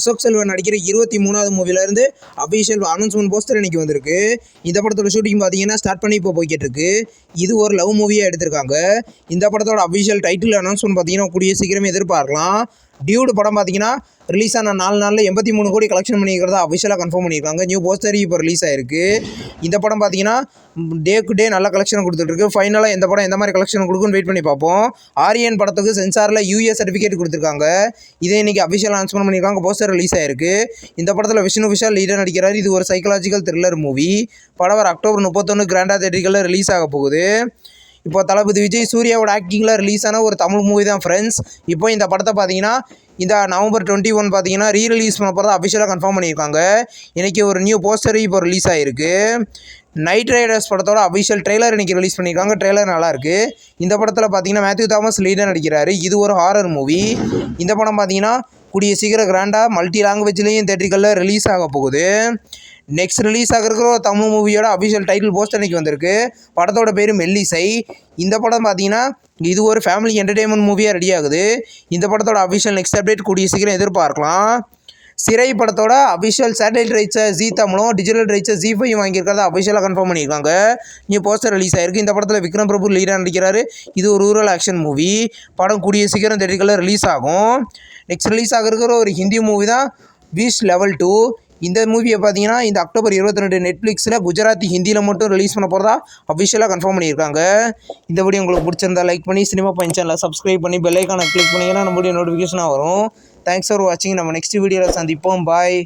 அசோக் செல்வன் நடிக்கிற 23வது மூவிலேருந்து official announcement poster இன்னைக்கு வந்திருக்கு. இந்த படத்தோட ஷூட்டிங் பார்த்தீங்கன்னா ஸ்டார்ட் பண்ணி இப்போ போய்கிட்டு இருக்கு. இது ஒரு லவ் மூவியாக எடுத்திருக்காங்க. இந்த படத்தோட அஃபிஷியல் டைட்டில் அனௌன்ஸ்மெண்ட் பார்த்தீங்கன்னா கூடிய சீக்கிரமே எதிர்பார்க்கலாம். டியூடு படம் பார்த்தீங்கன்னா ரிலீஸ் ஆன 4 நாளில் 83 கோடி கலெக்ஷன் பண்ணிக்கிறதா அஃபிஷியலாக கன்ஃபார்ம் பண்ணியிருக்காங்க. நியூ போஸ்டர் இப்போ ரிலீஸ் ஆயிருக்கு. இந்த படம் பார்த்தீங்கன்னா டேக்கு டே நல்ல கலெக்ஷன் கொடுத்துட்ருக்கு. ஃபைனலாக எந்த படம் எந்த மாதிரி கலெக்ஷன் கொடுக்குன்னு வெயிட் பண்ணி பார்ப்போம். ஆரியன் படத்துக்கு சென்சாரில் யூஏ சர்டிஃபிகேட் கொடுத்துருக்காங்க. இதே இன்றைக்கி அஃபிஷியல் அனௌன்ஸ்மெண்ட் பண்ணியிருக்காங்க. போஸ்டர் ரிலீஸ் ஆயிருக்கு. இந்த படத்தில் விஷ்ணு விஷால் லீடர் நடிக்கிறார். இது ஒரு சைக்காலஜிக்கல் த்ரில்லர் மூவி. படம் வர அக்டோபர் 31 கிராண்டா தேட்டர்களில் ரிலீஸ் ஆக போகுது. இப்போ தளபதி விஜய் சூர்யாவோட ஆக்டிங்கில் ரிலீஸ் ஆன ஒரு தமிழ் மூவி தான் ஃப்ரெண்ட்ஸ். இப்போ இந்த படத்தை பார்த்தீங்கன்னா இந்த நவம்பர் 21 பார்த்தீங்கன்னா ரீரிலீஸ் பண்ண போகிறதா அஃபிஷியலாக கன்ஃபார்ம் பண்ணியிருக்காங்க. இன்றைக்கி ஒரு நியூ போஸ்டர் இப்போ ரிலீஸ் ஆகிருக்கு. நைட் ரைடர்ஸ் படத்தோட அஃபிஷியல் ட்ரெய்லர் இன்றைக்கி ரிலீஸ் பண்ணியிருக்காங்க. ட்ரெய்லர் நல்லாயிருக்கு. இந்த படத்தில் பார்த்தீங்கன்னா மேத்யூ தாமஸ் லீடர் நடிக்கிறாரு. இது ஒரு ஹாரர் மூவி. இந்த படம் பார்த்தீங்கன்னா கூடிய சீக்கிரம் கிராண்டாக மல்டி லாங்குவேஜ்லேயும் தேட்டர்களில் ரிலீஸ் ஆக போகுது. நெக்ஸ்ட் ரிலீஸ் ஆகிருக்கிற ஒரு தமிழ் மூவியோட அஃபிஷியல் டைட்டில் போஸ்டர் இன்றைக்கி வந்திருக்கு. படத்தோட பேர் மெல்லிசை. இந்த படம் பார்த்தீங்கன்னா இது ஒரு ஃபேமிலி என்டர்டெயின்மெண்ட் மூவியாக ரெடி ஆகுது. இந்த படத்தோட அஃபிஷியல் நெக்ஸ்ட் அப்டேட் கூடிய சீக்கிரம் எதிர்பார்க்கலாம். சிறை படத்தோட அஃபிஷியல் சேட்டலைட் ரைட்ஸை ஜி தமிழும் டிஜிட்டல் ரைட்ஸை ஜி5 வாங்கியிருக்கிறத அஃபிஷியலாக கன்ஃபார்ம் பண்ணியிருக்காங்க. நியூ போஸ்டர் ரிலீஸ் ஆயிருக்கு. இந்த படத்தில் விக்ரம் பிரபு லீடாக நடிக்கிறாரு. இது ஒரு ரூரல் ஆக்ஷன் மூவி. படம் கூடிய சீக்கிரம் தேட்டர்களில் ரிலீஸ் ஆகும். நெக்ஸ்ட் ரிலீஸ் ஆகிருக்கிற ஒரு ஹிந்தி மூவி தான் பீஸ்ட் லெவல் 2. இந்த மூவியை பார்த்தீங்கன்னா இந்த அக்டோபர் 22 நெட்ஃப்ளிக்ஸில் குஜராத்தி ஹிந்தியில் மட்டும் ரிலீஸ் பண்ண போகிறதா அஃபிஷியலாக கன்ஃபார்ம் பண்ணியிருக்காங்க. இந்த வீடியோ உங்களுக்கு பிடிச்சிருந்தா லைக் பண்ணி சினிமா பாயிண்ட் சேனலை சப்ஸ்கிரைப் பண்ணி பெல் ஐக்கானை கிளிக் பண்ணிங்கன்னா நம்மளுடைய நோட்டிஃபிகேஷனாக வரும். தேங்க்ஸ் ஃபார் வாட்சிங். நம்ம நெக்ஸ்ட் வீடியோவில் சந்திப்போம். பாய்.